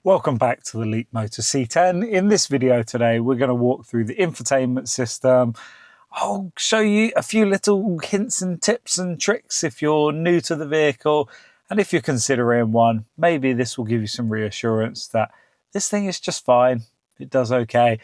Welcome back to the Leapmotor C10. In this video today, we're going to walk through the infotainment system. I'll show you a few little hints and tips and tricks if you're new to the vehicle, and if you're considering one, maybe this will give you some reassurance that this thing is just fine. It does okay.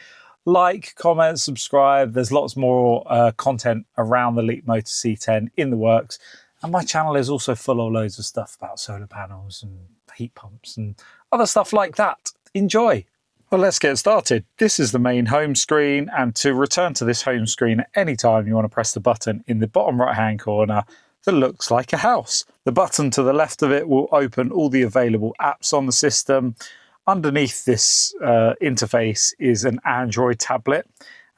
Like, comment, subscribe. There's lots more content around the Leapmotor C10 in the works. And my channel is also full of loads of stuff about solar panels and heat pumps and other stuff like that. Enjoy. Well, let's get started. This is the main home screen, and to return to this home screen at any time, you want to press the button in the bottom right hand corner that looks like a house. The button to the left of it will open all the available apps on the system. Underneath this interface is an Android tablet,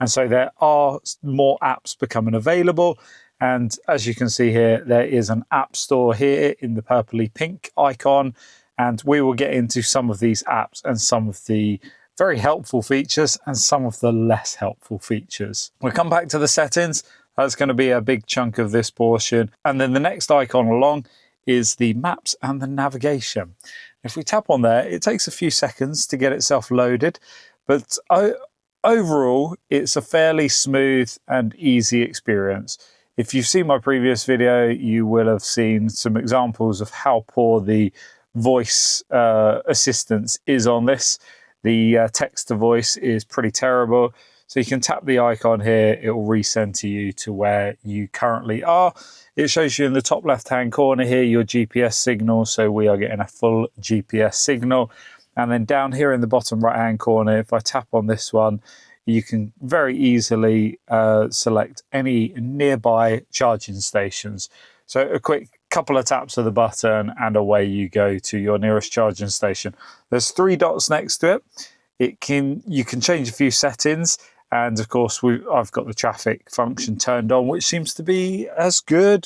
and so there are more apps becoming available. And as you can see here, there is an app store here in the purpley pink icon, and we will get into some of these apps and some of the very helpful features and some of the less helpful features. We'll come back to the settings. That's going to be a big chunk of this portion. And then the next icon along is the maps and the navigation. If we tap on there, it takes a few seconds to get itself loaded, but overall, it's a fairly smooth and easy experience. If you've seen my previous video, you will have seen some examples of how poor the voice assistance is on this. The text to voice is pretty terrible. So you can tap the icon here, it will recenter you to where you currently are. It shows you in the top left hand corner here your GPS signal, so we are getting a full GPS signal. And then down here in the bottom right hand corner, if I tap on this one, you can very easily select any nearby charging stations. So a quick couple of taps of the button and away you go to your nearest charging station. There's 3 dots next to it. You can change a few settings, and of course I've got the traffic function turned on, which seems to be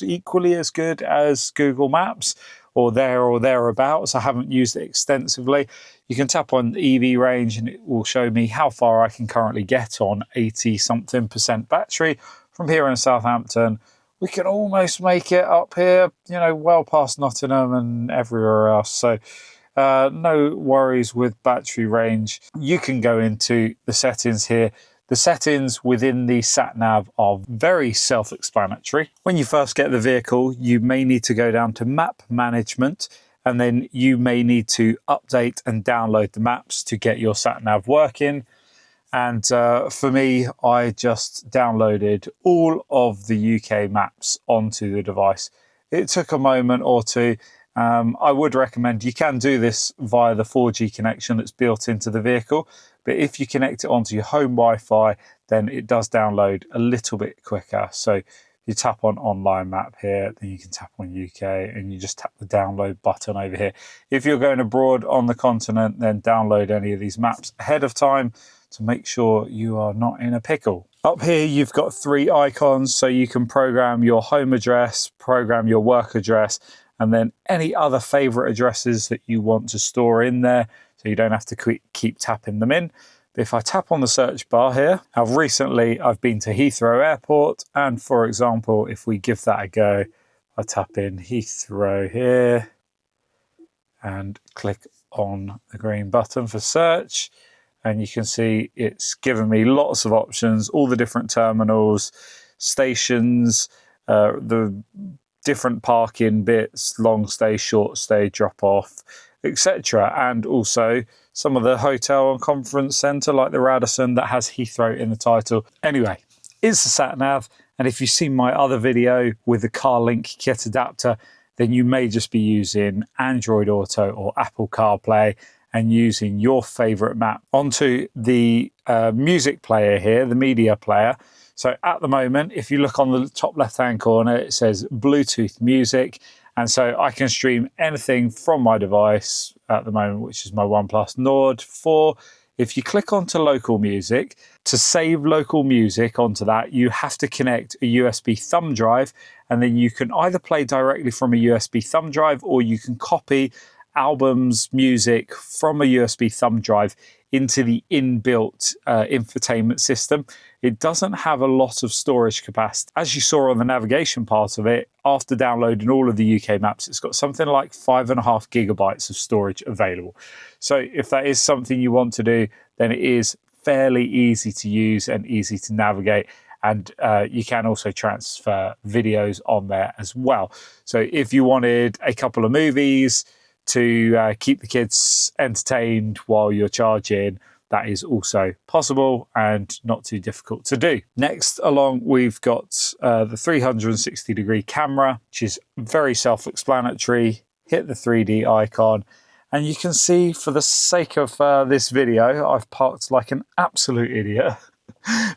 equally as good as Google Maps, or thereabouts. I haven't used it extensively. You can tap on EV range and it will show me how far I can currently get on 80-something% battery. From here in Southampton, we can almost make it up here, well past Nottingham and everywhere else. So no worries with battery range. You can go into the settings here. The settings within the sat-nav are very self-explanatory. When you first get the vehicle, you may need to go down to map management, and then you may need to update and download the maps to get your sat-nav working. And for me, I just downloaded all of the UK maps onto the device. It took a moment or two. I would recommend you can do this via the 4G connection that's built into the vehicle, but if you connect it onto your home Wi-Fi, then it does download a little bit quicker. So you tap on online map here, then you can tap on UK, and you just tap the download button over here. If you're going abroad on the continent, then download any of these maps ahead of time to make sure you are not in a pickle. Up here, you've got 3 icons, so you can program your home address, program your work address, and then any other favorite addresses that you want to store in there, so you don't have to keep tapping them in. But if I tap on the search bar here, recently I've been to Heathrow Airport, and for example, if we give that a go, I tap in Heathrow here and click on the green button for search, and you can see it's given me lots of options, all the different terminals, stations, the different parking bits, long stay, short stay, drop off, etc. And also some of the hotel and conference centre like the Radisson that has Heathrow in the title. Anyway, it's a sat-nav, and if you've seen my other video with the CarLink kit adapter, then you may just be using Android Auto or Apple CarPlay and using your favourite map onto the music player here, the media player. So at the moment, if you look on the top left-hand corner, it says Bluetooth music. And so I can stream anything from my device at the moment, which is my OnePlus Nord 4. If you click onto local music, to save local music onto that, you have to connect a USB thumb drive, and then you can either play directly from a USB thumb drive, or you can copy albums, music from a USB thumb drive into the inbuilt infotainment system. It doesn't have a lot of storage capacity. As you saw on the navigation part of it, after downloading all of the UK maps, it's got something like 5.5 gigabytes of storage available. So if that is something you want to do, then it is fairly easy to use and easy to navigate. And you can also transfer videos on there as well. So if you wanted a couple of movies to keep the kids entertained while you're charging, that is also possible and not too difficult to do. Next along, we've got the 360-degree camera, which is very self-explanatory. Hit the 3D icon, and you can see, for the sake of this video, I've parked like an absolute idiot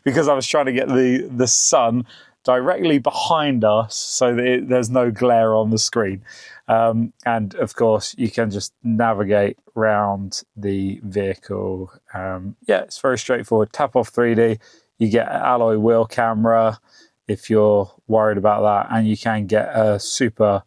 because I was trying to get the sun directly behind us so that there's no glare on the screen. And of course, you can just navigate around the vehicle. Yeah, it's very straightforward. Tap off 3D, you get an alloy wheel camera if you're worried about that, and you can get a super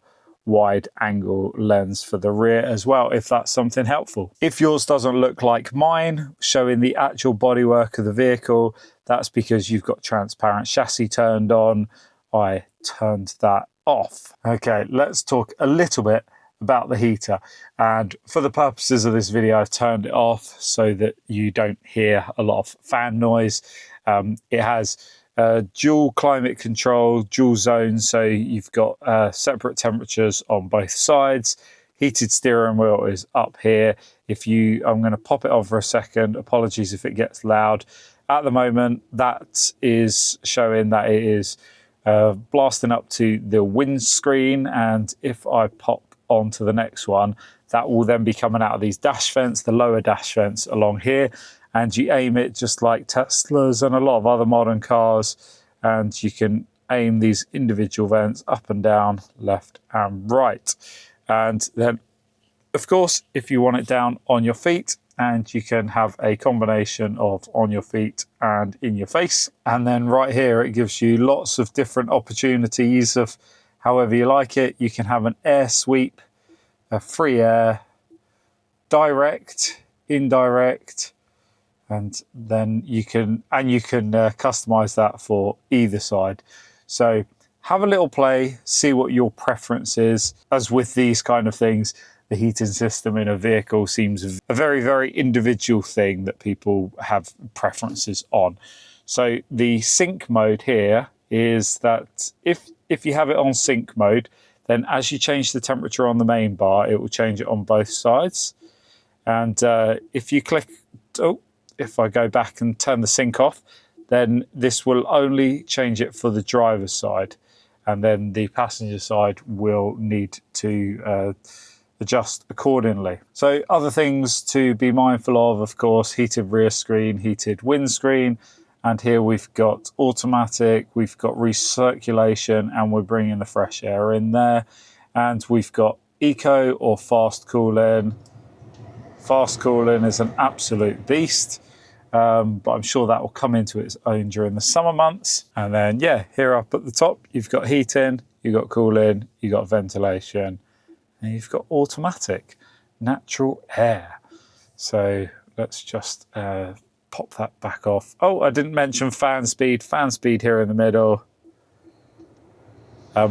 wide angle lens for the rear as well, if that's something helpful. If yours doesn't look like mine, showing the actual bodywork of the vehicle, that's because you've got transparent chassis turned on. I turned that off. Okay, let's talk a little bit about the heater. And for the purposes of this video, I've turned it off so that you don't hear a lot of fan noise. It has dual climate control, dual zones, so you've got separate temperatures on both sides. Heated steering wheel is up here. I'm going to pop it on for a second. Apologies if it gets loud. At the moment, that is showing that it is blasting up to the windscreen, and if I pop onto the next one, that will then be coming out of these dash vents, the lower dash vents along here, and you aim it just like Teslas and a lot of other modern cars, and you can aim these individual vents up and down, left and right. And then, of course, if you want it down on your feet, and you can have a combination of on your feet and in your face. And then right here, it gives you lots of different opportunities of however you like it. You can have an air sweep, a free air, direct, indirect, and then you can customize that for either side. So have a little play, see what your preference is. As with these kind of things, the heating system in a vehicle seems a very, very individual thing that people have preferences on. So the sync mode here is that if you have it on sync mode, then as you change the temperature on the main bar, it will change it on both sides. And if you click, if I go back and turn the sync off, then this will only change it for the driver's side. And then the passenger side will need to adjust accordingly. So other things to be mindful of course, heated rear screen, heated windscreen, and here we've got automatic, we've got recirculation, and we're bringing the fresh air in there. And we've got eco or fast cooling. Fast cooling is an absolute beast, but I'm sure that will come into its own during the summer months. And then, yeah, here up at the top, you've got heating, you've got cooling, you've got ventilation, and you've got automatic natural air. So let's just pop that back off. Oh, I didn't mention fan speed. Fan speed here in the middle. I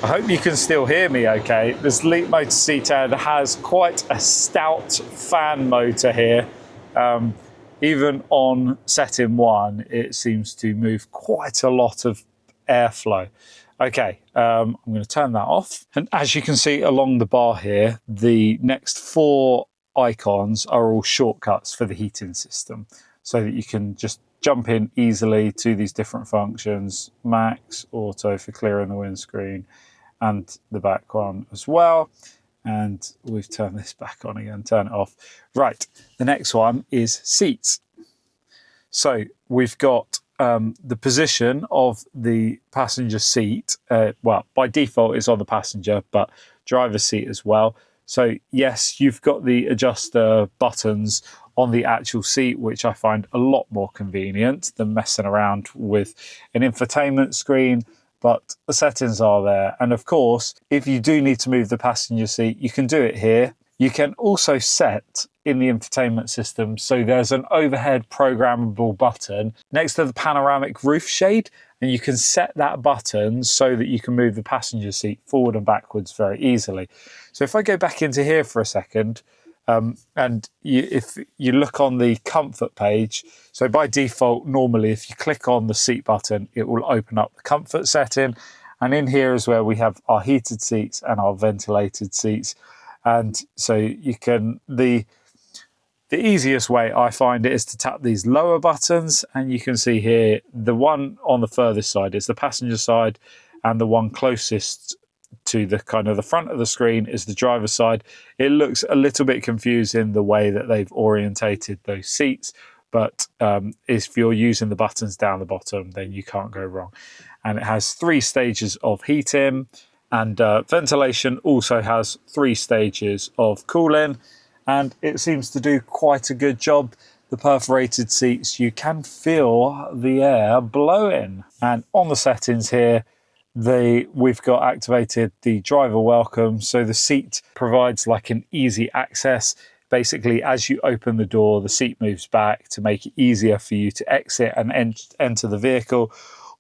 hope you can still hear me okay. This Leapmotor C10 has quite a stout fan motor here. Even on setting 1, it seems to move quite a lot of airflow. Okay, I'm going to turn that off. And as you can see along the bar here, the next 4 icons are all shortcuts for the heating system, so that you can just jump in easily to these different functions. Max, auto for clearing the windscreen, and the back one as well. And we've turned this back on again, turn it off. Right, the next one is seats. So we've got the position of the passenger seat. Well, by default it's on the passenger, but driver's seat as well. So yes, you've got the adjuster buttons on the actual seat, which I find a lot more convenient than messing around with an infotainment screen. but the settings are there. And of course, if you do need to move the passenger seat, you can do it here. You can also set in the infotainment system, so there's an overhead programmable button next to the panoramic roof shade, and you can set that button so that you can move the passenger seat forward and backwards very easily. So if I go back into here for a second, if you look on the comfort page, so by default, normally if you click on the seat button, it will open up the comfort setting. And in here is where we have our heated seats and our ventilated seats. And so you can, the easiest way I find it is to tap these lower buttons, and you can see here the one on the furthest side is the passenger side, and the one closest to the kind of the front of the screen is the driver's side. It looks a little bit confusing the way that they've orientated those seats, but if you're using the buttons down the bottom, then you can't go wrong. And it has 3 stages of heating, and ventilation also has 3 stages of cooling, and it seems to do quite a good job. The perforated seats, you can feel the air blowing. And on the settings here, we've got activated the driver welcome, so the seat provides like an easy access. Basically, as you open the door, the seat moves back to make it easier for you to exit and enter the vehicle.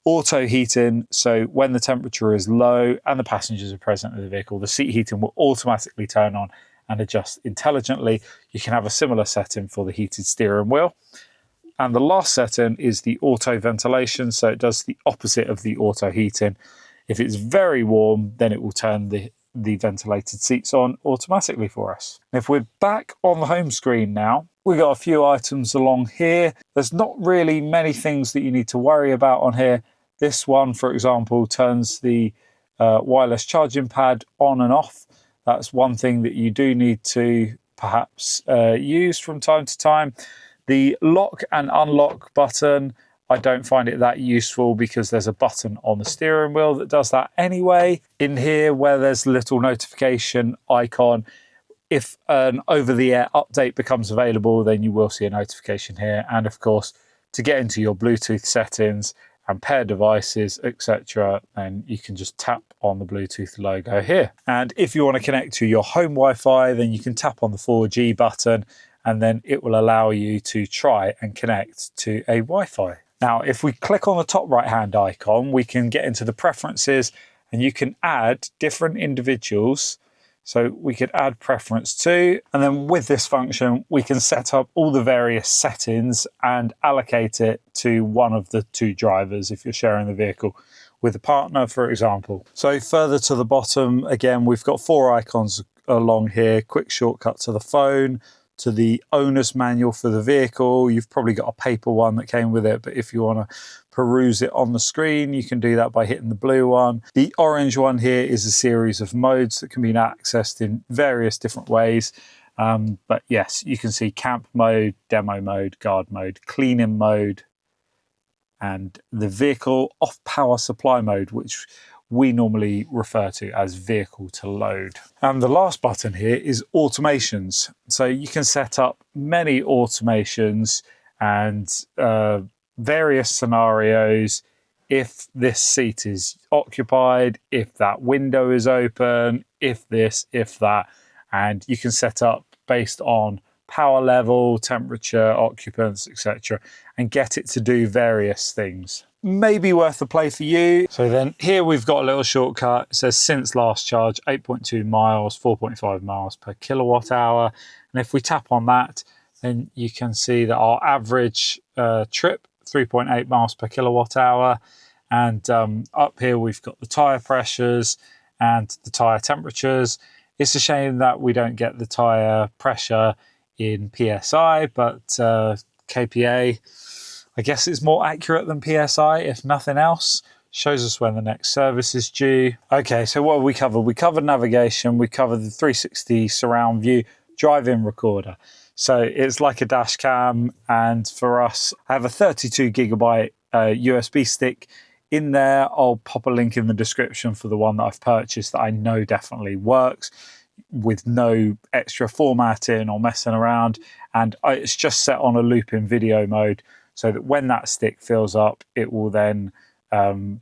Auto heating, so when the temperature is low and the passengers are present in the vehicle, the seat heating will automatically turn on and adjust intelligently. You can have a similar setting for the heated steering wheel. And the last setting is the auto ventilation, so it does the opposite of the auto heating. If it's very warm, then it will turn the ventilated seats on automatically for us. If we're back on the home screen now, we've got a few items along here. There's not really many things that you need to worry about on here. This one, for example, turns the wireless charging pad on and off. That's one thing that you do need to perhaps use from time to time. The lock and unlock button, I don't find it that useful because there's a button on the steering wheel that does that anyway. In here, where there's a little notification icon, if an over-the-air update becomes available, then you will see a notification here. And of course, to get into your Bluetooth settings and pair devices, etc., then you can just tap on the Bluetooth logo here. And if you want to connect to your home Wi-Fi, then you can tap on the 4G button, and then it will allow you to try and connect to a Wi-Fi. Now, if we click on the top right-hand icon, we can get into the preferences, and you can add different individuals. So we could add preference to, and then with this function, we can set up all the various settings and allocate it to one of the 2 drivers if you're sharing the vehicle with a partner, for example. So further to the bottom, again, we've got 4 icons along here: quick shortcut to the phone, to the owner's manual for the vehicle. You've probably got a paper one that came with it, but if you want to peruse it on the screen, you can do that by hitting the blue one. The orange one here is a series of modes that can be accessed in various different ways. But yes, you can see camp mode, demo mode, guard mode, cleaning mode, and the vehicle off power supply mode, which we normally refer to as vehicle to load. And the last button here is automations. So you can set up many automations and various scenarios. If this seat is occupied, if that window is open, if this, if that, and you can set up based on power level, temperature, occupants, etc., and get it to do various things. Maybe worth a play for you. So then here we've got a little shortcut. It says since last charge, 8.2 miles, 4.5 miles per kilowatt hour. And if we tap on that, then you can see that our average trip, 3.8 miles per kilowatt hour. And up here we've got the tyre pressures and the tyre temperatures. It's a shame that we don't get the tyre pressure in PSI, but KPA, I guess it's more accurate than PSI, if nothing else. Shows us when the next service is due. Okay, so what have we covered? We covered navigation, we covered the 360 surround view, drive-in recorder. So it's like a dash cam, and for us, I have a 32 gigabyte USB stick in there. I'll pop a link in the description for the one that I've purchased that I know definitely works with no extra formatting or messing around. And it's just set on a loop in video mode, so that when that stick fills up, it will then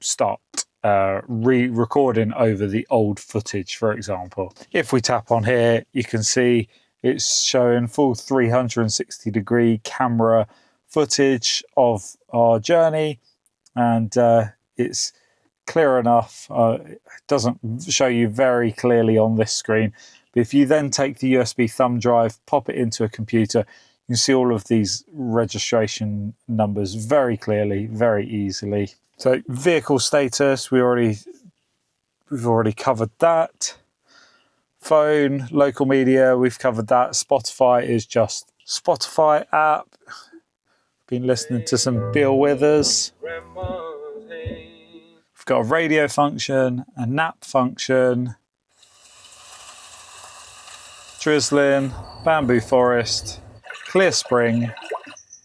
start re-recording over the old footage, for example. If we tap on here, you can see it's showing full 360-degree camera footage of our journey, and it's clear enough. It doesn't show you very clearly on this screen, but if you then take the USB thumb drive, pop it into a computer, you can see all of these registration numbers very clearly, very easily. So vehicle status, we've already covered that. Phone, local media, we've covered that. Spotify is just Spotify app. Been listening to some Bill Withers. We've got a radio function, a nap function, drizzling, bamboo forest, clear spring,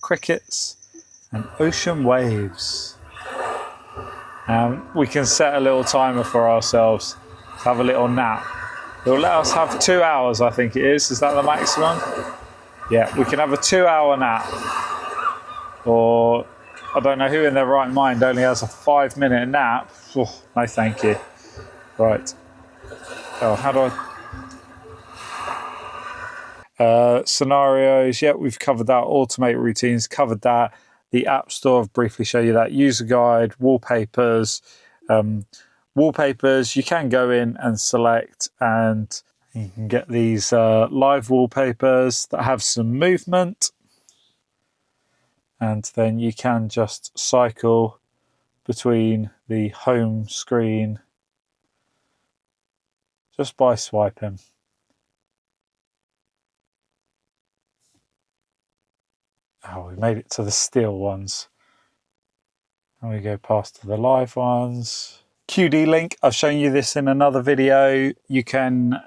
crickets, and ocean waves. We can set a little timer for ourselves to have a little nap. It will let us have 2 hours, I think it is. Is that the maximum? Yeah, we can have a 2-hour nap. Or, I don't know who in their right mind only has a 5-minute nap. Oh, no, thank you. Right. Oh, how do I... scenarios, yeah, we've covered that. Automate routines, covered that. The App Store, I've briefly show you that. User guide, wallpapers. Wallpapers, you can go in and select, and you can get these live wallpapers that have some movement. And then you can just cycle between the home screen just by swiping. Oh, we made it to the still ones. And we go past to the live ones. QD link, I've shown you this in another video. You can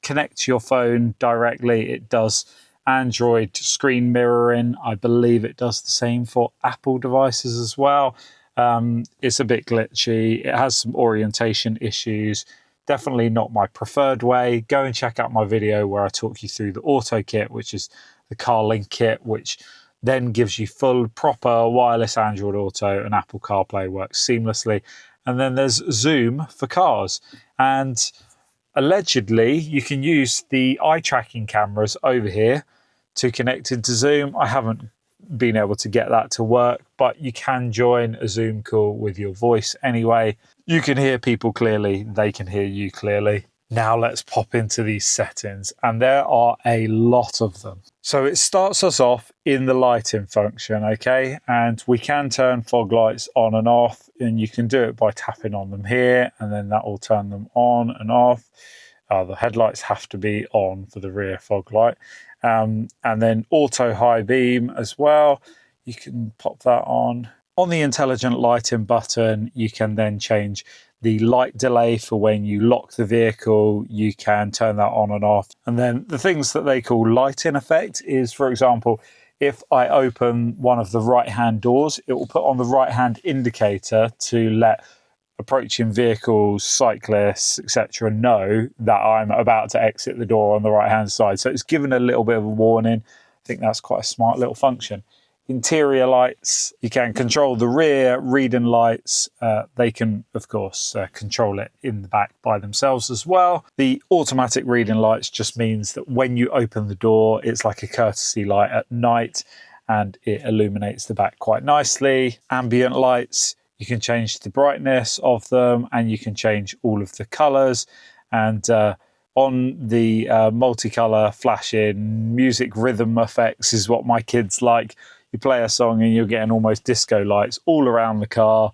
connect to your phone directly. It does Android screen mirroring. I believe it does the same for Apple devices as well. It's a bit glitchy. It has some orientation issues. Definitely not my preferred way. Go and check out my video where I talk you through the Auto Kit, which is the CarLink kit, which then gives you full, proper wireless Android Auto, and Apple CarPlay works seamlessly. And then there's Zoom for cars. And allegedly, you can use the eye tracking cameras over here to connect into Zoom. I haven't been able to get that to work, but you can join a Zoom call with your voice anyway. You can hear people clearly, they can hear you clearly. Now let's pop into these settings, and there are a lot of them. So it starts us off in the lighting function, okay? And we can turn fog lights on and off, and you can do it by tapping on them here, and then that will turn them on and off. The headlights have to be on for the rear fog light. And then auto high beam as well. You can pop that on. On the intelligent lighting button, you can then change the light delay for when you lock the vehicle. You can turn that on and off. And then the things that they call lighting effect is, for example, if I open one of the right-hand doors, it will put on the right-hand indicator to let approaching vehicles, cyclists, etc. know that I'm about to exit the door on the right-hand side. So it's given a little bit of a warning. I think that's quite a smart little function. Interior lights, you can control the rear reading lights. They can, of course, control it in the back by themselves as well. The automatic reading lights just means that when you open the door, it's like a courtesy light at night, and it illuminates the back quite nicely. Ambient lights, you can change the brightness of them, and you can change all of the colors. And on the multicolor flashing music rhythm effects is what my kids like. You play a song and you're getting almost disco lights all around the car,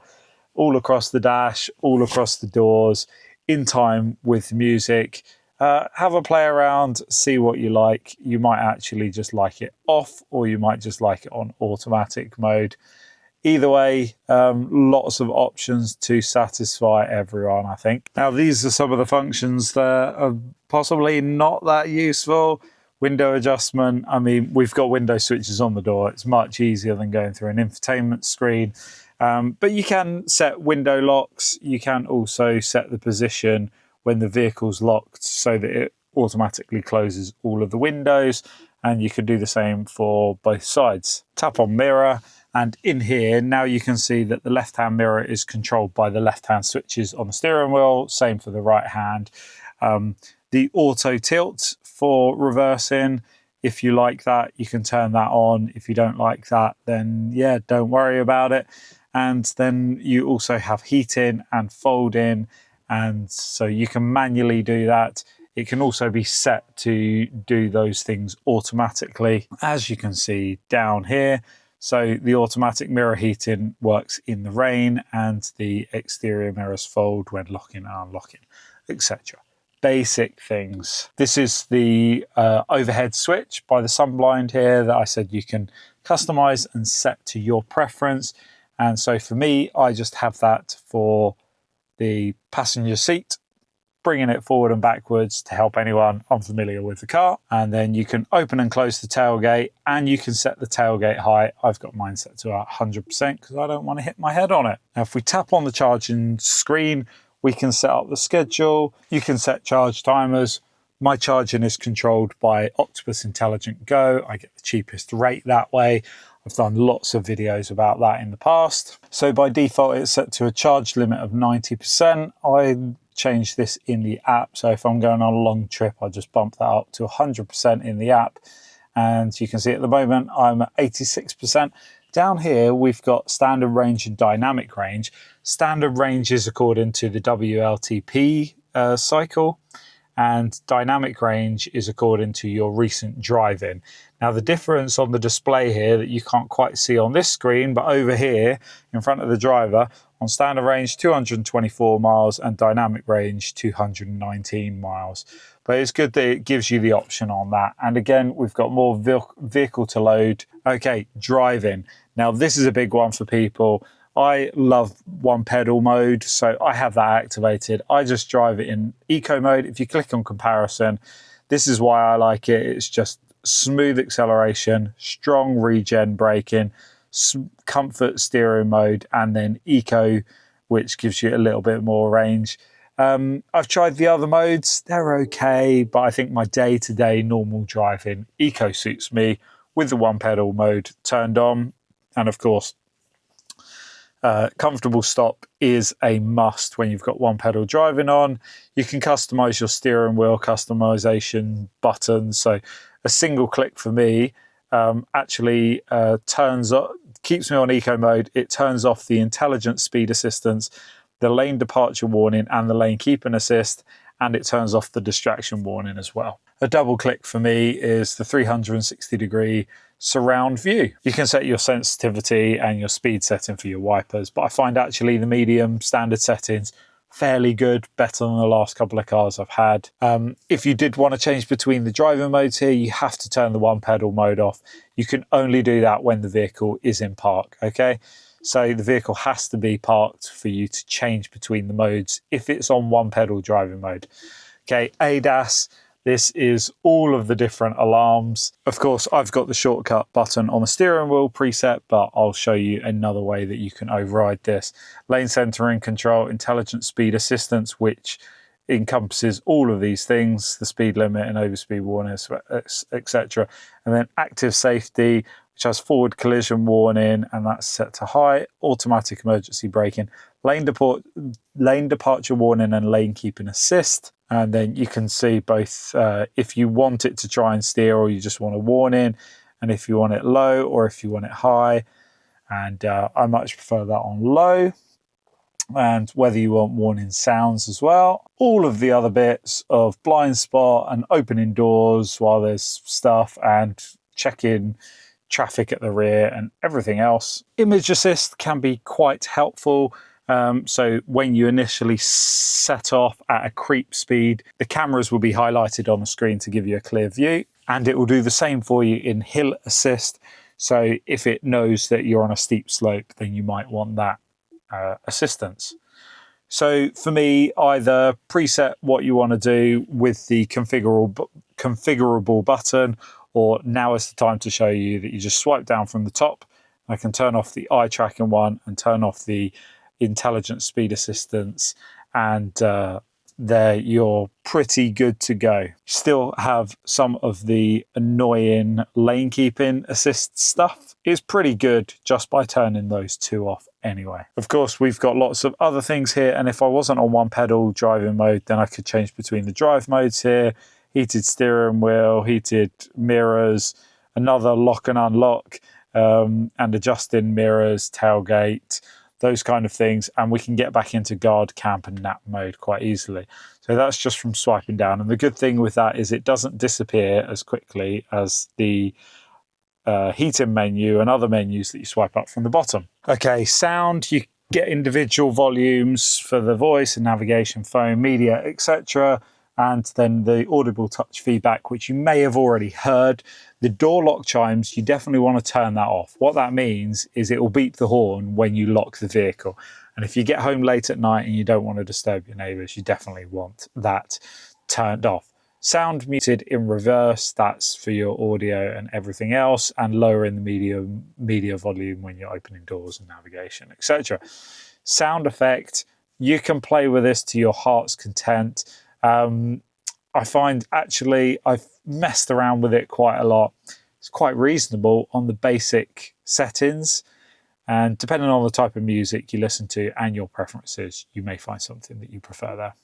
all across the dash, all across the doors, in time with the music. Have a play around, see what you like. You might actually just like it off, or you might just like it on automatic mode. Either way, lots of options to satisfy everyone, I think. Now, these are some of the functions that are possibly not that useful. Window adjustment. I mean, we've got window switches on the door. It's much easier than going through an infotainment screen. But you can set window locks. You can also set the position when the vehicle's locked so that it automatically closes all of the windows. And you could do the same for both sides. Tap on mirror, And in here, now you can see that the left-hand mirror is controlled by the left-hand switches on the steering wheel, same for the right hand. The auto tilt for reversing, if you like that, you can turn that on. If you don't like that, then yeah, don't worry about it. And then you also have heating and folding, and so you can manually do that. It can also be set to do those things automatically, as you can see down here. So the automatic mirror heating works in the rain, and the exterior mirrors fold when locking and unlocking, etc. Basic things. This is the overhead switch by the sunblind here that I said you can customize and set to your preference. And so for me, I just have that for the passenger seat, bringing it forward and backwards to help anyone unfamiliar with the car. And then you can open and close the tailgate, and you can set the tailgate height. I've got mine set to 100% because I don't want to hit my head on it. Now, if we tap on the charging screen, we can set up the schedule. You can set charge timers. My charging is controlled by Octopus Intelligent Go. I get the cheapest rate that way. I've done lots of videos about that in the past. So by default, it's set to a charge limit of 90%. I change this in the app. So if I'm going on a long trip, I just bump that up to 100% in the app. And you can see at the moment, I'm at 86%. Down here, we've got standard range and dynamic range. Standard range is according to the WLTP cycle, and dynamic range is according to your recent driving. Now, the difference on the display here that you can't quite see on this screen, but over here in front of the driver, on standard range 224 miles and dynamic range 219 miles. But it's good that it gives you the option on that. And again, we've got more vehicle to load. Okay, driving. Now, this is a big one for people. I love one pedal mode, so I have that activated. I just drive it in eco mode. If you click on comparison, this is why I like it. It's just smooth acceleration, strong regen braking, comfort steering mode, and then eco, which gives you a little bit more range. I've tried the other modes. They're okay, but I think my day-to-day normal driving, eco suits me with the one pedal mode turned on. And of course, comfortable stop is a must when you've got one pedal driving on. You can customize your steering wheel customization buttons. So a single click for me actually keeps me on eco mode. It turns off the intelligent speed assistance, the lane departure warning, and the lane keeping assist, and it turns off the distraction warning as well. A double click for me is the 360-degree surround view. You can set your sensitivity and your speed setting for your wipers, but I find actually the medium standard settings fairly good, better than the last couple of cars I've had. If you did want to change between the driving modes here, you have to turn the one pedal mode off. You can only do that when the vehicle is in park, okay? So the vehicle has to be parked for you to change between the modes if it's on one pedal driving mode. Okay, ADAS. This is all of the different alarms. Of course, I've got the shortcut button on the steering wheel preset, but I'll show you another way that you can override this. Lane centering control, intelligent speed assistance, which encompasses all of these things, the speed limit and overspeed warnings, etc. And then active safety, which has forward collision warning, and that's set to high, automatic emergency braking, lane departure warning, and lane keeping assist. And then you can see both if you want it to try and steer, or you just want a warning, and if you want it low or if you want it high. And I much prefer that on low. And whether you want warning sounds as well. All of the other bits of blind spot and opening doors while there's stuff, and checking traffic at the rear and everything else. Image assist can be quite helpful. So when you initially set off at a creep speed, the cameras will be highlighted on the screen to give you a clear view, and it will do the same for you in hill assist. So if it knows that you're on a steep slope, then you might want that assistance. So for me, either preset what you want to do with the configurable button, or now is the time to show you that you just swipe down from the top. I can turn off the eye tracking one and turn off the intelligent speed assistance and there you're pretty good to go. Still have some of the annoying lane keeping assist stuff. It's pretty good just by turning those two off anyway. Of course, we've got lots of other things here, and if I wasn't on one pedal driving mode, then I could change between the drive modes here, heated steering wheel, heated mirrors, another lock and unlock, and adjusting mirrors, tailgate, those kind of things, and we can get back into guard, camp and nap mode quite easily. So that's just from swiping down, and the good thing with that is it doesn't disappear as quickly as the heating menu and other menus that you swipe up from the bottom. Okay, sound, you get individual volumes for the voice and navigation, phone, media, etc. And then the audible touch feedback, which you may have already heard. The door lock chimes, you definitely want to turn that off. What that means is it will beep the horn when you lock the vehicle. And if you get home late at night and you don't want to disturb your neighbours, you definitely want that turned off. Sound muted in reverse, that's for your audio and everything else, and lower in the media volume when you're opening doors and navigation, etc. Sound effect, you can play with this to your heart's content. I find actually I've messed around with it quite a lot. It's quite reasonable on the basic settings, and depending on the type of music you listen to and your preferences, you may find something that you prefer there.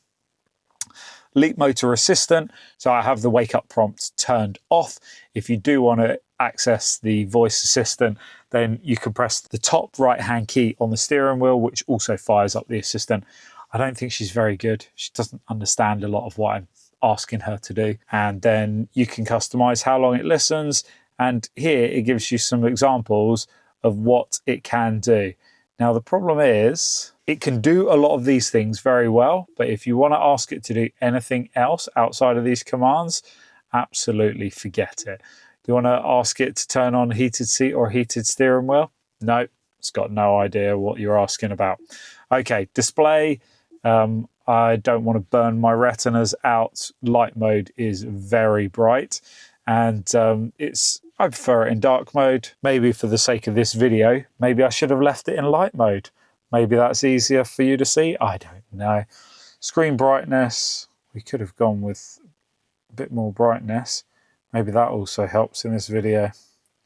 Leapmotor Assistant, so I have the wake up prompt turned off. If you do want to access the voice assistant, then you can press the top right hand key on the steering wheel, which also fires up the assistant. I don't think she's very good. She doesn't understand a lot of what I'm asking her to do. And then you can customize how long it listens. And here it gives you some examples of what it can do. Now, the problem is it can do a lot of these things very well, but if you want to ask it to do anything else outside of these commands, absolutely forget it. Do you want to ask it to turn on heated seat or heated steering wheel? No, it's got no idea what you're asking about. Okay, display. I don't want to burn my retinas out. Light mode is very bright, and I prefer it in dark mode. Maybe for the sake of this video, maybe I should have left it in light mode. Maybe that's easier for you to see. I don't know. Screen brightness, we could have gone with a bit more brightness. Maybe that also helps in this video.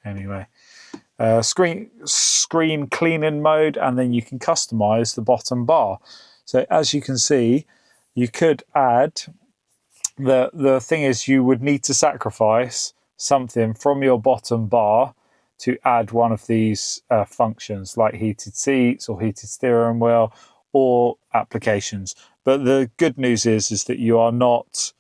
Anyway, screen cleaning mode, and then you can customize the bottom bar. So as you can see, you could add, the thing is you would need to sacrifice something from your bottom bar to add one of these functions like heated seats or heated steering wheel or applications. But the good news is that you are not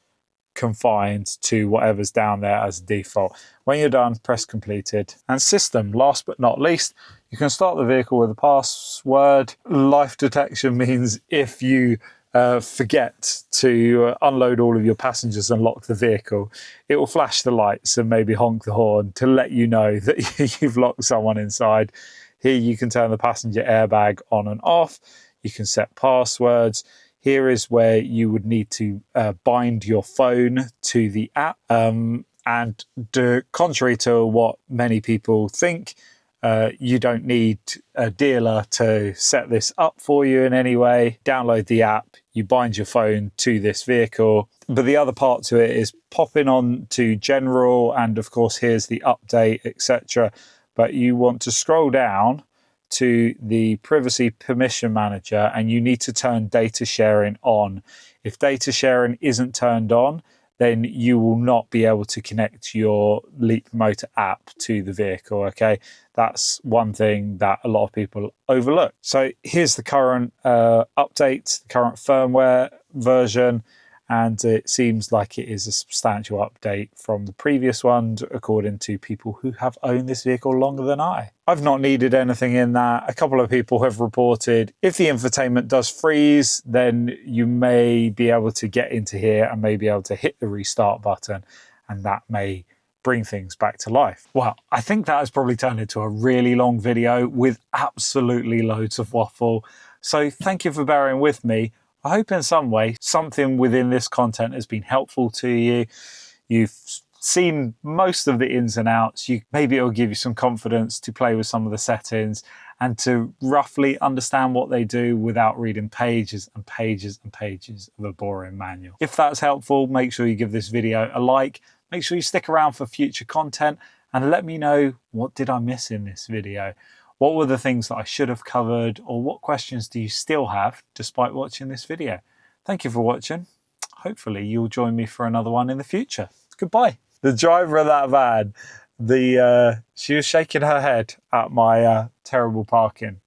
confined to whatever's down there as default. When you're done, press completed. And system, last but not least, you can start the vehicle with a password. Life detection means if you forget to unload all of your passengers and lock the vehicle, it will flash the lights and maybe honk the horn to let you know that you've locked someone inside. Here you can turn the passenger airbag on and off. You can set passwords. Here is where you would need to bind your phone to the app. And contrary to what many people think, you don't need a dealer to set this up for you in any way. Download the app, you bind your phone to this vehicle. But the other part to it is popping on to general, and of course here's the update, etc. But you want to scroll down to the privacy permission manager, and you need to turn data sharing on. If data sharing isn't turned on, then you will not be able to connect your Leapmotor app to the vehicle, okay? That's one thing that a lot of people overlook. So here's the current update, the current firmware version, and it seems like it is a substantial update from the previous one, according to people who have owned this vehicle longer than I. I've not needed anything in that. A couple of people have reported if the infotainment does freeze, then you may be able to get into here and may be able to hit the restart button, and that may bring things back to life. Well, I think that has probably turned into a really long video with absolutely loads of waffle. So thank you for bearing with me. I hope in some way something within this content has been helpful to you. You've seen most of the ins and outs. Maybe it'll give you some confidence to play with some of the settings and to roughly understand what they do without reading pages and pages and pages of a boring manual. If that's helpful, make sure you give this video a like, make sure you stick around for future content, and let me know, what did I miss in this video? What were the things that I should have covered, or what questions do you still have despite watching this video? Thank you for watching. Hopefully you'll join me for another one in the future. Goodbye. The driver of that van, she was shaking her head at my terrible parking.